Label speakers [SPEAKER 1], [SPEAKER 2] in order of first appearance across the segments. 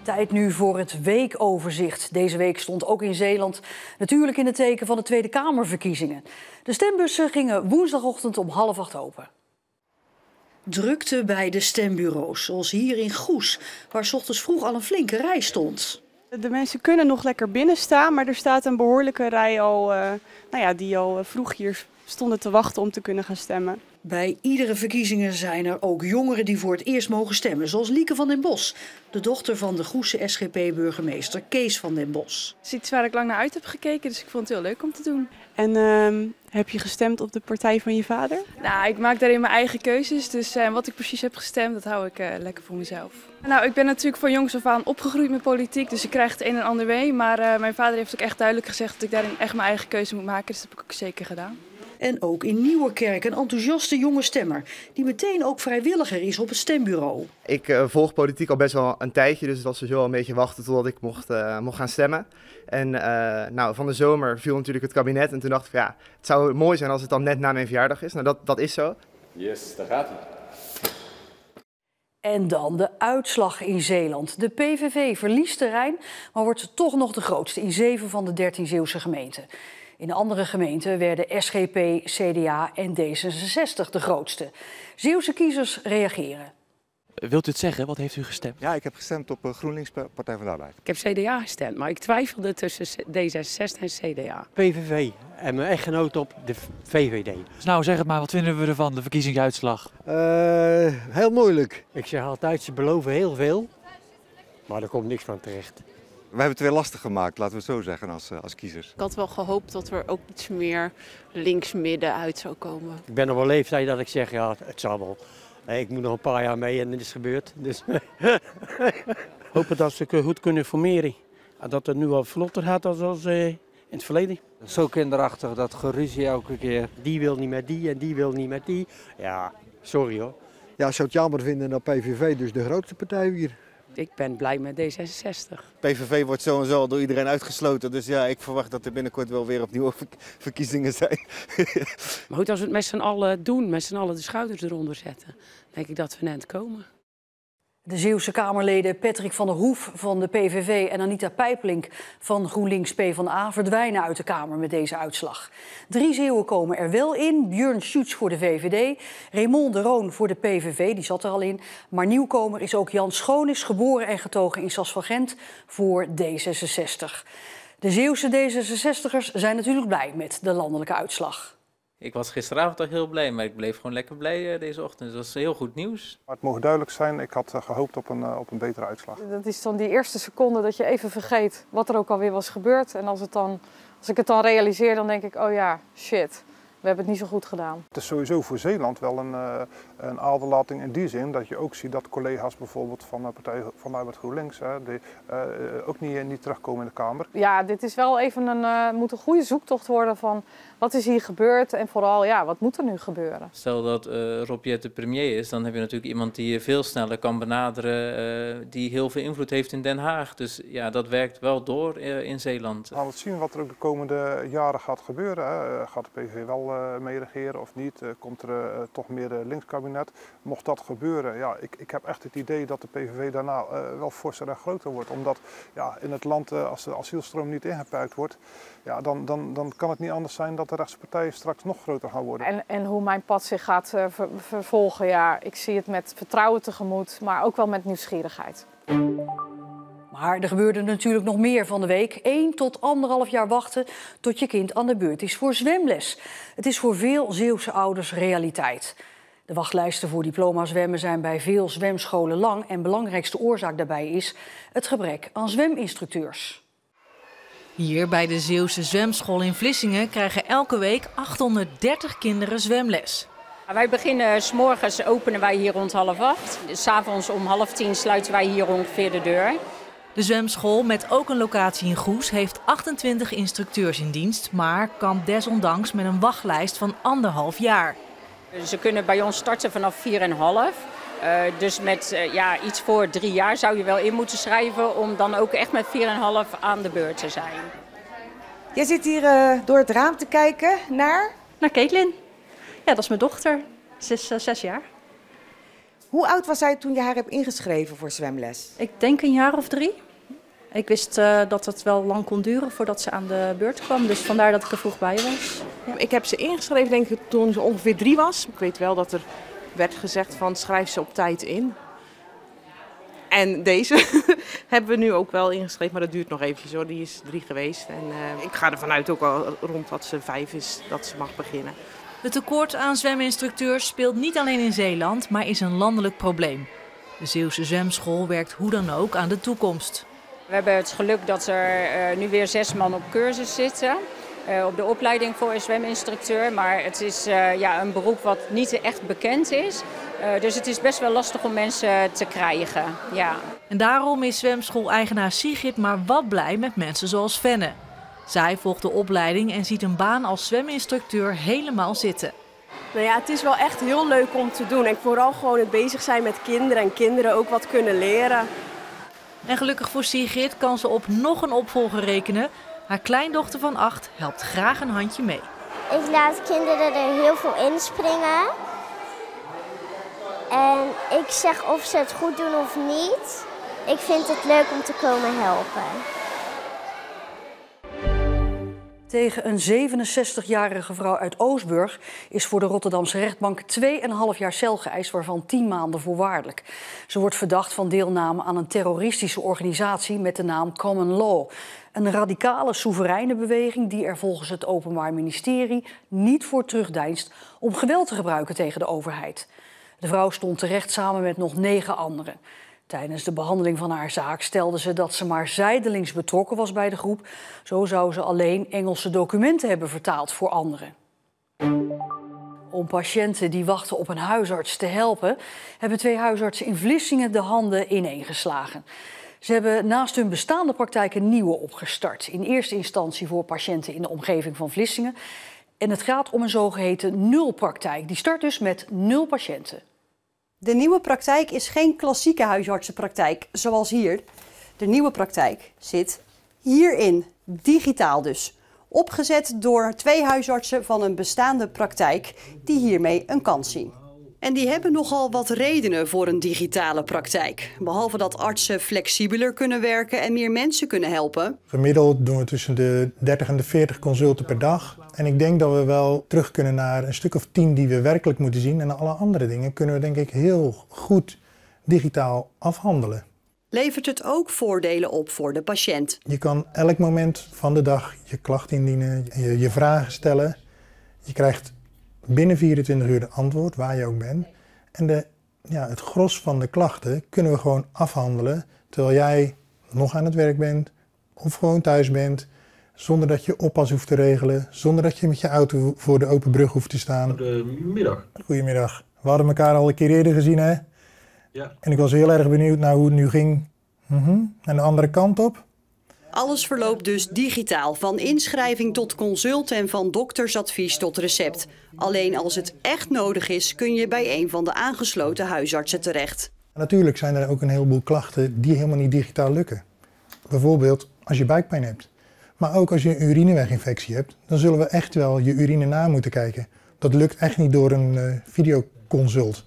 [SPEAKER 1] Tijd nu voor het weekoverzicht. Deze week stond ook in Zeeland natuurlijk in het teken van de Tweede Kamerverkiezingen. De stembussen gingen woensdagochtend om 7:30 open. Drukte bij de stembureaus, zoals hier in Goes, waar 's ochtends vroeg al een flinke rij stond.
[SPEAKER 2] De mensen kunnen nog lekker binnen staan, maar er staat een behoorlijke rij die al vroeg hier stonden te wachten om te kunnen gaan stemmen.
[SPEAKER 1] Bij iedere verkiezingen zijn er ook jongeren die voor het eerst mogen stemmen, zoals Lieke van den Bos, de dochter van de Goese SGP-burgemeester Kees van den Bos.
[SPEAKER 2] Het is iets waar ik lang naar uit heb gekeken, dus ik vond het heel leuk om te doen. En heb je gestemd op de partij van je vader? Nou, ik maak daarin mijn eigen keuzes, dus wat ik precies heb gestemd, dat hou ik lekker voor mezelf. Nou, ik ben natuurlijk van jongs af aan opgegroeid met politiek, dus ik krijg het een en ander mee. Maar mijn vader heeft ook echt duidelijk gezegd dat ik daarin echt mijn eigen keuze moet maken, dus dat heb ik ook zeker gedaan.
[SPEAKER 1] En ook in Nieuwerkerk een enthousiaste jonge stemmer, die meteen ook vrijwilliger is op het stembureau.
[SPEAKER 3] Ik volg politiek al best wel een tijdje, dus het was sowieso al een beetje wachten totdat ik mocht gaan stemmen. En van de zomer viel natuurlijk het kabinet en toen dacht ik, ja, het zou mooi zijn als het dan net na mijn verjaardag is. Nou, dat is zo.
[SPEAKER 4] Yes, daar gaat hij.
[SPEAKER 1] En dan de uitslag in Zeeland. De PVV verliest terrein, maar wordt toch nog de grootste in 7 van de 13 Zeeuwse gemeenten. In de andere gemeenten werden SGP, CDA en D66 de grootste. Zeeuwse kiezers reageren.
[SPEAKER 5] Wilt u het zeggen? Wat heeft u gestemd?
[SPEAKER 6] Ja, ik heb gestemd op GroenLinks, Partij van de Arbeid.
[SPEAKER 7] Ik heb CDA gestemd, maar ik twijfelde tussen D66 en CDA.
[SPEAKER 8] PVV en mijn echtgenoot op de VVD.
[SPEAKER 5] Dus nou, zeg het maar, wat vinden we ervan, de verkiezingsuitslag?
[SPEAKER 8] Heel moeilijk. Ik zeg altijd, ze beloven heel veel, maar er komt niks van terecht.
[SPEAKER 6] We hebben het weer lastig gemaakt, laten we het zo zeggen, als kiezers.
[SPEAKER 9] Ik had wel gehoopt dat er ook iets meer links-midden uit zou komen.
[SPEAKER 8] Ik ben op een leeftijd dat ik zeg, ja, het zal wel. Ik moet nog een paar jaar mee en het is gebeurd. Dus.
[SPEAKER 10] Hopen dat ze goed kunnen formeren. En dat het nu al vlotter gaat dan in het verleden.
[SPEAKER 11] Zo kinderachtig, dat geruzie elke keer.
[SPEAKER 8] Die wil niet met die en die wil niet met die. Ja, sorry hoor.
[SPEAKER 12] Ja, ik zou het jammer vinden dat PVV dus de grootste partij hier.
[SPEAKER 7] Ik ben blij met D66.
[SPEAKER 13] PVV wordt zo en zo door iedereen uitgesloten. Dus ja, ik verwacht dat er binnenkort wel weer opnieuw verkiezingen zijn.
[SPEAKER 7] Maar goed, als we het met z'n allen doen, met z'n allen de schouders eronder zetten, denk ik dat we net komen.
[SPEAKER 1] De Zeeuwse Kamerleden Patrick van der Hoef van de PVV en Anita Pijpelink van GroenLinks PvdA verdwijnen uit de Kamer met deze uitslag. 3 Zeeuwen komen er wel in. Björn Schütz voor de VVD, Raymond de Roon voor de PVV, die zat er al in. Maar nieuwkomer is ook Jan Schoonis, geboren en getogen in Sas van Gent, voor D66. De Zeeuwse D66'ers zijn natuurlijk blij met de landelijke uitslag.
[SPEAKER 14] Ik was gisteravond al heel blij, maar ik bleef gewoon lekker blij deze ochtend. Dus dat is heel goed nieuws.
[SPEAKER 15] Maar het mocht duidelijk zijn, ik had gehoopt op een betere uitslag.
[SPEAKER 16] Dat is dan die eerste seconde dat je even vergeet wat er ook alweer was gebeurd. En als ik het dan realiseer, dan denk ik, oh ja, shit, we hebben het niet zo goed gedaan.
[SPEAKER 15] Het is sowieso voor Zeeland wel een aderlating in die zin dat je ook ziet dat collega's bijvoorbeeld van de Partij van de Arbeid GroenLinks ook niet terugkomen in de Kamer.
[SPEAKER 16] Ja, dit is wel even moet een goede zoektocht worden van wat is hier gebeurd en vooral ja, wat moet er nu gebeuren.
[SPEAKER 14] Stel dat Rob Jetten premier is, dan heb je natuurlijk iemand die je veel sneller kan benaderen, die heel veel invloed heeft in Den Haag. Dus ja, dat werkt wel door in Zeeland.
[SPEAKER 15] We gaan het zien wat er ook de komende jaren gaat gebeuren. Hè. Gaat de PVV wel mee regeren of niet? Komt er toch meer de linkskabinet? Mocht dat gebeuren, ja, ik heb echt het idee dat de PVV daarna wel forser en groter wordt. Omdat ja, in het land, als de asielstroom niet ingeperkt wordt, ja, dan kan het niet anders zijn dat de rechtse partijen straks nog groter gaan worden.
[SPEAKER 16] En hoe mijn pad zich gaat vervolgen, ja, ik zie het met vertrouwen tegemoet, maar ook wel met nieuwsgierigheid.
[SPEAKER 1] Maar er gebeurde natuurlijk nog meer van de week. 1 tot 1,5 jaar wachten tot je kind aan de beurt is voor zwemles. Het is voor veel Zeeuwse ouders realiteit. De wachtlijsten voor diploma zwemmen zijn bij veel zwemscholen lang en belangrijkste oorzaak daarbij is het gebrek aan zweminstructeurs.
[SPEAKER 17] Hier bij de Zeeuwse zwemschool in Vlissingen krijgen elke week 830 kinderen zwemles.
[SPEAKER 18] Wij beginnen 's morgens openen wij hier rond 7:30. 's Avonds om 9:30 sluiten wij hier ongeveer de deur.
[SPEAKER 17] De zwemschool, met ook een locatie in Goes, heeft 28 instructeurs in dienst, maar kampt desondanks met een wachtlijst van 1,5 jaar.
[SPEAKER 18] Ze kunnen bij ons starten vanaf 4,5. Dus met iets voor 3 jaar zou je wel in moeten schrijven om dan ook echt met 4,5 aan de beurt te zijn.
[SPEAKER 19] Jij zit hier door het raam te kijken naar?
[SPEAKER 20] Naar Caitlin. Ja, dat is mijn dochter. Ze is 6 jaar.
[SPEAKER 19] Hoe oud was zij toen je haar hebt ingeschreven voor zwemles?
[SPEAKER 4] Ik denk een jaar of 3. Ik wist dat het wel lang kon duren voordat ze aan de beurt kwam. Dus vandaar dat ik er vroeg bij was.
[SPEAKER 2] Ja. Ik heb ze ingeschreven denk ik toen ze ongeveer 3 was. Ik weet wel dat er werd gezegd van schrijf ze op tijd in. En deze hebben we nu ook wel ingeschreven, maar dat duurt nog eventjes hoor. Die is 3 geweest en ik ga ervan uit ook al rond dat ze 5 is dat ze mag beginnen.
[SPEAKER 17] Het tekort aan zweminstructeurs speelt niet alleen in Zeeland, maar is een landelijk probleem. De Zeeuwse zwemschool werkt hoe dan ook aan de toekomst.
[SPEAKER 18] We hebben het geluk dat er nu weer 6 man op cursus zitten. Op de opleiding voor een zweminstructeur. Maar het is een beroep wat niet echt bekend is. Dus het is best wel lastig om mensen te krijgen. Ja.
[SPEAKER 17] En daarom is zwemschool-eigenaar Sigrid maar wat blij met mensen zoals Fenne. Zij volgt de opleiding en ziet een baan als zweminstructeur helemaal zitten.
[SPEAKER 20] Nou ja, het is wel echt heel leuk om te doen. En vooral gewoon het bezig zijn met kinderen en kinderen ook wat kunnen leren.
[SPEAKER 17] En gelukkig voor Sigrid kan ze op nog een opvolger rekenen. Haar kleindochter van 8 helpt graag een handje mee.
[SPEAKER 21] Ik laat kinderen er heel veel inspringen. En ik zeg of ze het goed doen of niet. Ik vind het leuk om te komen helpen.
[SPEAKER 1] Tegen een 67-jarige vrouw uit Oostburg is voor de Rotterdamse rechtbank 2,5 jaar cel geëist, waarvan 10 maanden voorwaardelijk. Ze wordt verdacht van deelname aan een terroristische organisatie met de naam Common Law. Een radicale soevereine beweging die er volgens het Openbaar Ministerie niet voor terugdeinst om geweld te gebruiken tegen de overheid. De vrouw stond terecht samen met nog 9 anderen. Tijdens de behandeling van haar zaak stelde ze dat ze maar zijdelings betrokken was bij de groep. Zo zou ze alleen Engelse documenten hebben vertaald voor anderen. Om patiënten die wachten op een huisarts te helpen, hebben 2 huisartsen in Vlissingen de handen ineengeslagen. Ze hebben naast hun bestaande praktijk een nieuwe opgestart. In eerste instantie voor patiënten in de omgeving van Vlissingen. En het gaat om een zogeheten nulpraktijk. Die start dus met 0 patiënten.
[SPEAKER 22] De nieuwe praktijk is geen klassieke huisartsenpraktijk, zoals hier. De nieuwe praktijk zit hierin, digitaal dus. Opgezet door 2 huisartsen van een bestaande praktijk die hiermee een kans zien. En die hebben nogal wat redenen voor een digitale praktijk. Behalve dat artsen flexibeler kunnen werken en meer mensen kunnen helpen.
[SPEAKER 23] Gemiddeld doen we tussen de 30 en de 40 consulten per dag. En ik denk dat we wel terug kunnen naar een stuk of 10 die we werkelijk moeten zien. En alle andere dingen kunnen we denk ik heel goed digitaal afhandelen.
[SPEAKER 22] Levert het ook voordelen op voor de patiënt.
[SPEAKER 23] Je kan elk moment van de dag je klacht indienen, je vragen stellen. Je krijgt binnen 24 uur de antwoord, waar je ook bent. En het gros van de klachten kunnen we gewoon afhandelen terwijl jij nog aan het werk bent of gewoon thuis bent. Zonder dat je oppas hoeft te regelen, zonder dat je met je auto voor de open brug hoeft te staan.
[SPEAKER 24] Goedemiddag.
[SPEAKER 23] Goedemiddag. We hadden elkaar al een keer eerder gezien, hè?
[SPEAKER 24] Ja.
[SPEAKER 23] En ik was heel erg benieuwd naar hoe het nu ging. En de andere kant op.
[SPEAKER 22] Alles verloopt dus digitaal, van inschrijving tot consult en van doktersadvies tot recept. Alleen als het echt nodig is, kun je bij een van de aangesloten huisartsen terecht.
[SPEAKER 23] Natuurlijk zijn er ook een heleboel klachten die helemaal niet digitaal lukken. Bijvoorbeeld als je buikpijn hebt. Maar ook als je een urineweginfectie hebt, dan zullen we echt wel je urine na moeten kijken. Dat lukt echt niet door een videoconsult.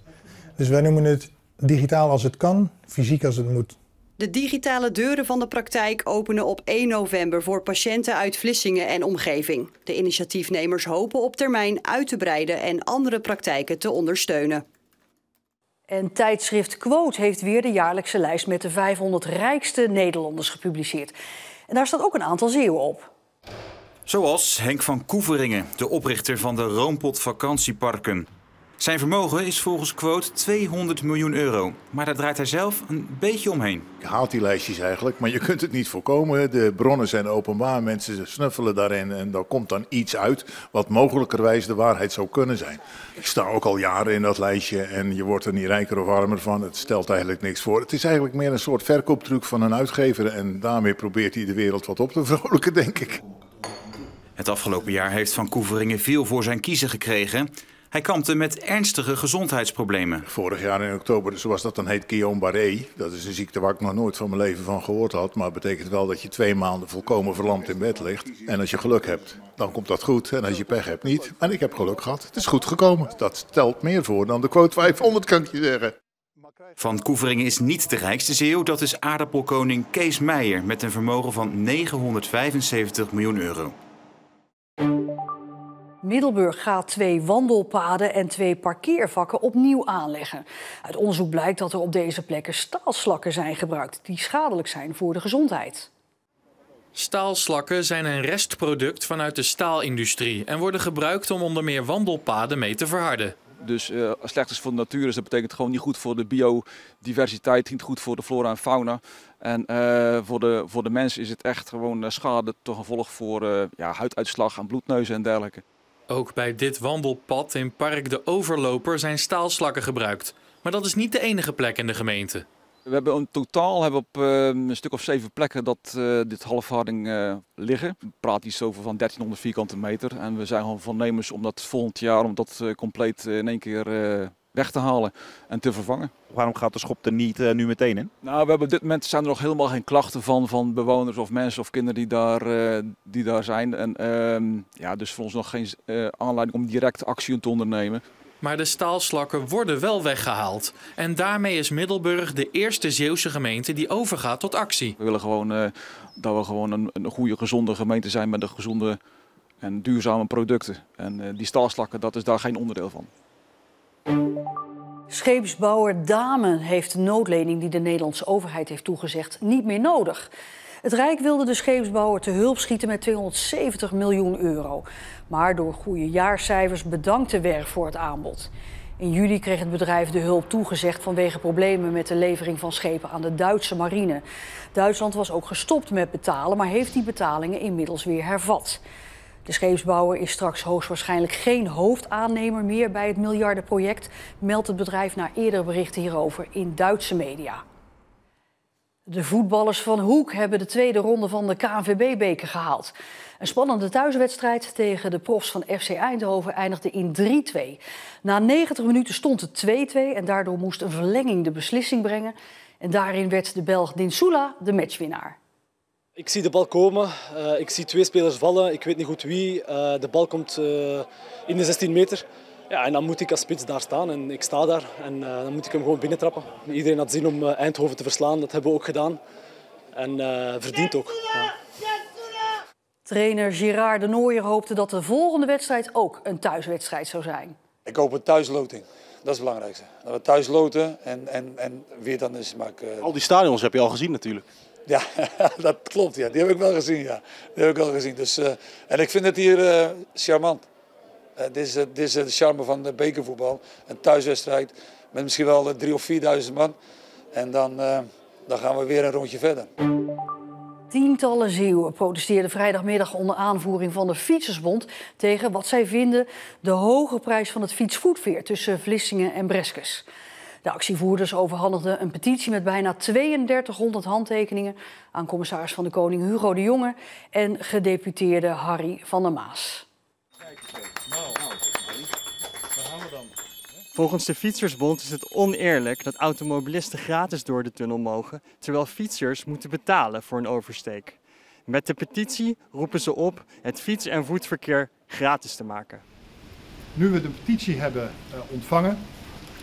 [SPEAKER 23] Dus wij noemen het digitaal als het kan, fysiek als het moet.
[SPEAKER 22] De digitale deuren van de praktijk openen op 1 november voor patiënten uit Vlissingen en omgeving. De initiatiefnemers hopen op termijn uit te breiden en andere praktijken te ondersteunen.
[SPEAKER 1] En tijdschrift Quote heeft weer de jaarlijkse lijst met de 500 rijkste Nederlanders gepubliceerd. En daar staat ook een aantal Zeeuwen op.
[SPEAKER 25] Zoals Henk van Koeveringen, de oprichter van de Roompot vakantieparken. Zijn vermogen is volgens Quote 200 miljoen euro. Maar daar draait hij zelf een beetje omheen.
[SPEAKER 26] Je haalt die lijstjes eigenlijk, maar je kunt het niet voorkomen. De bronnen zijn openbaar, mensen snuffelen daarin en daar komt dan iets uit wat mogelijkerwijs de waarheid zou kunnen zijn. Ik sta ook al jaren in dat lijstje en je wordt er niet rijker of armer van. Het stelt eigenlijk niks voor. Het is eigenlijk meer een soort verkooptruc van een uitgever en daarmee probeert hij de wereld wat op te vrolijken, denk ik.
[SPEAKER 25] Het afgelopen jaar heeft Van Koeveringen veel voor zijn kiezen gekregen. Hij kampte met ernstige gezondheidsproblemen.
[SPEAKER 26] Vorig jaar in oktober, zoals dat dan heet, Guillain-Barré. Dat is een ziekte waar ik nog nooit van mijn leven van gehoord had. Maar het betekent wel dat je 2 maanden volkomen verlamd in bed ligt. En als je geluk hebt, dan komt dat goed. En als je pech hebt, niet. En ik heb geluk gehad. Het is goed gekomen. Dat stelt meer voor dan de Quote 500, kan ik je zeggen.
[SPEAKER 25] Van Koeveringen is niet de rijkste Zeeuw, dat is aardappelkoning Kees Meijer met een vermogen van 975 miljoen euro.
[SPEAKER 1] Middelburg gaat 2 wandelpaden en 2 parkeervakken opnieuw aanleggen. Uit onderzoek blijkt dat er op deze plekken staalslakken zijn gebruikt die schadelijk zijn voor de gezondheid.
[SPEAKER 3] Staalslakken zijn een restproduct vanuit de staalindustrie en worden gebruikt om onder meer wandelpaden mee te verharden.
[SPEAKER 5] Dus slecht is voor de natuur, dus dat betekent gewoon niet goed voor de biodiversiteit, niet goed voor de flora en fauna. En voor de mens is het echt gewoon schade tot gevolg voor huiduitslag en bloedneuzen en dergelijke.
[SPEAKER 3] Ook bij dit wandelpad in Park de Overloper zijn staalslakken gebruikt. Maar dat is niet de enige plek in de gemeente.
[SPEAKER 5] We hebben in totaal op een stuk of 7 plekken dat dit halfharding liggen. We praten iets over van 1300 vierkante meter. En we zijn gewoon voornemens om dat volgend jaar compleet in één keer weg te halen en te vervangen.
[SPEAKER 6] Waarom gaat de schop er niet nu meteen in?
[SPEAKER 5] Nou, we hebben op dit moment zijn er nog helemaal geen klachten van bewoners of mensen of kinderen die daar zijn. En dus voor ons nog geen aanleiding om direct actie te ondernemen.
[SPEAKER 3] Maar de staalslakken worden wel weggehaald. En daarmee is Middelburg de eerste Zeeuwse gemeente die overgaat tot actie.
[SPEAKER 5] We willen gewoon dat we gewoon een goede, gezonde gemeente zijn met de gezonde en duurzame producten. En die staalslakken, dat is daar geen onderdeel van.
[SPEAKER 1] Scheepsbouwer Damen heeft de noodlening die de Nederlandse overheid heeft toegezegd niet meer nodig. Het Rijk wilde de scheepsbouwer te hulp schieten met 270 miljoen euro. Maar door goede jaarcijfers bedankte Werf voor het aanbod. In juli kreeg het bedrijf de hulp toegezegd vanwege problemen met de levering van schepen aan de Duitse marine. Duitsland was ook gestopt met betalen, maar heeft die betalingen inmiddels weer hervat. De scheepsbouwer is straks hoogstwaarschijnlijk geen hoofdaannemer meer bij het miljardenproject, meldt het bedrijf na eerdere berichten hierover in Duitse media. De voetballers van Hoek hebben de tweede ronde van de KNVB-beker gehaald. Een spannende thuiswedstrijd tegen de profs van FC Eindhoven eindigde in 3-2. Na 90 minuten stond het 2-2 en daardoor moest een verlenging de beslissing brengen. En daarin werd de Belg Dinsula de matchwinnaar.
[SPEAKER 9] Ik zie de bal komen, ik zie 2 spelers vallen, ik weet niet goed wie. De bal komt in de 16 meter. Ja, en dan moet ik als spits daar staan en ik sta daar en dan moet ik hem gewoon binnentrappen. Iedereen had zin om Eindhoven te verslaan, dat hebben we ook gedaan. En verdient ook. Ja.
[SPEAKER 1] Trainer Gerard de Nooijer hoopte dat de volgende wedstrijd ook een thuiswedstrijd zou zijn.
[SPEAKER 10] Ik hoop een thuisloting, dat is het belangrijkste. Dat we thuis loten en weer dan is maar.
[SPEAKER 6] Al die stadions heb je al gezien natuurlijk.
[SPEAKER 10] Ja, dat klopt. Ja. Die heb ik wel gezien. Ja. Die heb ik wel gezien. Dus, en ik vind het hier charmant. Dit is de charme van de bekervoetbal. Een thuiswedstrijd met misschien wel 3.000 of 4.000 man. En dan gaan we weer een rondje verder.
[SPEAKER 1] Tientallen Zeeuwen protesteerden vrijdagmiddag onder aanvoering van de Fietsersbond tegen wat zij vinden de hoge prijs van het fietsvoetveer tussen Vlissingen en Breskes. De actievoerders overhandigden een petitie met bijna 3200 handtekeningen aan commissaris van de Koning Hugo de Jonge en gedeputeerde Harry van der Maas.
[SPEAKER 11] Volgens de Fietsersbond is het oneerlijk dat automobilisten gratis door de tunnel mogen, terwijl fietsers moeten betalen voor een oversteek. Met de petitie roepen ze op het fiets- en voetverkeer gratis te maken.
[SPEAKER 23] Nu we de petitie hebben ontvangen,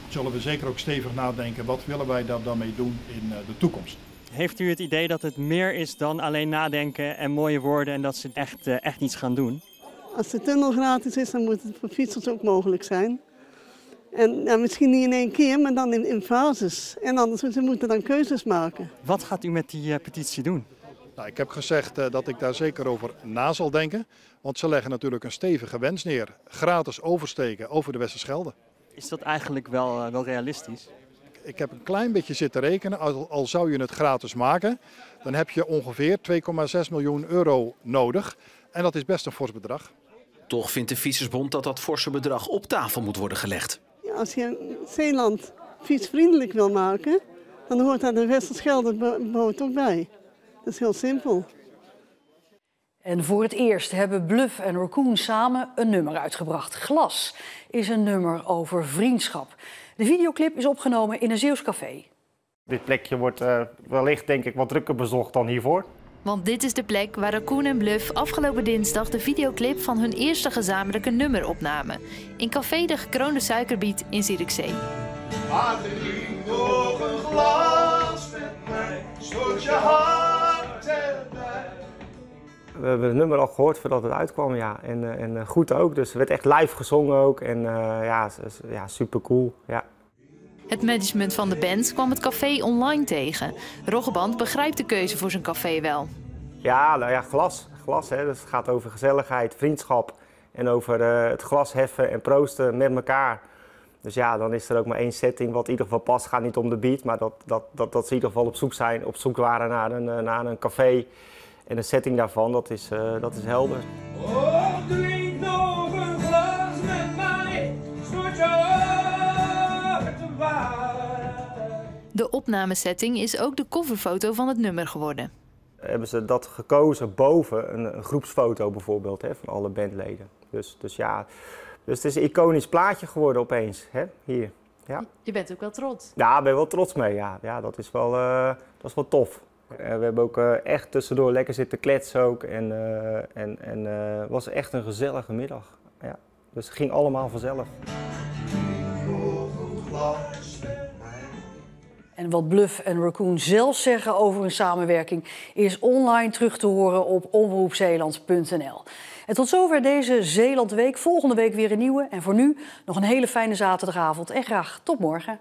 [SPEAKER 23] zullen we zeker ook stevig nadenken wat willen wij daar dan mee doen in de toekomst.
[SPEAKER 11] Heeft u het idee dat het meer is dan alleen nadenken en mooie woorden en dat ze echt iets gaan doen?
[SPEAKER 27] Als de tunnel gratis is, dan moet het voor fietsers ook mogelijk zijn. En ja, misschien niet in één keer, maar dan in fases. En anders ze moeten dan keuzes maken.
[SPEAKER 11] Wat gaat u met die petitie doen?
[SPEAKER 23] Nou, ik heb gezegd dat ik daar zeker over na zal denken. Want ze leggen natuurlijk een stevige wens neer. Gratis oversteken over de Westerschelde.
[SPEAKER 11] Is dat eigenlijk wel realistisch?
[SPEAKER 23] Ik heb een klein beetje zitten rekenen. Al zou je het gratis maken, dan heb je ongeveer 2,6 miljoen euro nodig. En dat is best een fors bedrag.
[SPEAKER 28] Toch vindt de Fietsersbond dat dat forse bedrag op tafel moet worden gelegd.
[SPEAKER 27] Ja, als je Zeeland fietsvriendelijk wil maken, dan hoort daar de Westerschelde-boot ook bij. Dat is heel simpel.
[SPEAKER 1] En voor het eerst hebben Bluff en Raccoon samen een nummer uitgebracht. Glas is een nummer over vriendschap. De videoclip is opgenomen in een Zeeuws café.
[SPEAKER 29] Dit plekje wordt wellicht denk ik wat drukker bezocht dan hiervoor.
[SPEAKER 30] Want dit is de plek waar Raccoon en Bluff afgelopen dinsdag de videoclip van hun eerste gezamenlijke nummer opnamen. In café De Gekroonde Suikerbiet in Zierikzee.
[SPEAKER 2] nog een glas met mij, stort je hart erbij.
[SPEAKER 29] We hebben het nummer al gehoord voordat het uitkwam, ja. En goed ook, dus er werd echt live gezongen ook. En ja, super cool, ja.
[SPEAKER 30] Het management van de band kwam het café online tegen. Roggeband begrijpt de keuze voor zijn café wel.
[SPEAKER 29] Ja, nou ja, glas hè. Dus het gaat over gezelligheid, vriendschap en over het glas heffen en proosten met elkaar. Dus ja, dan is er ook maar één setting wat in ieder geval past. Het gaat niet om de beat, maar dat ze in ieder geval op zoek waren naar een café. En de setting daarvan, dat is helder.
[SPEAKER 2] Oh, drink nog een glas met mij, stort je hart erbij.
[SPEAKER 30] De opnamesetting is ook de coverfoto van het nummer geworden.
[SPEAKER 29] Hebben ze dat gekozen boven een groepsfoto bijvoorbeeld, hè, van alle bandleden. Dus het is een iconisch plaatje geworden opeens, hè, hier. Ja.
[SPEAKER 30] Je bent ook wel trots.
[SPEAKER 29] Ja, ik ben wel trots mee. Ja, dat is wel tof. We hebben ook echt tussendoor lekker zitten kletsen ook. En het was echt een gezellige middag. Ja. Dus het ging allemaal vanzelf.
[SPEAKER 1] En wat Bluff en Raccoon zelf zeggen over hun samenwerking is online terug te horen op omroepzeeland.nl. En tot zover deze Zeelandweek. Volgende week weer een nieuwe. En voor nu nog een hele fijne zaterdagavond en graag tot morgen.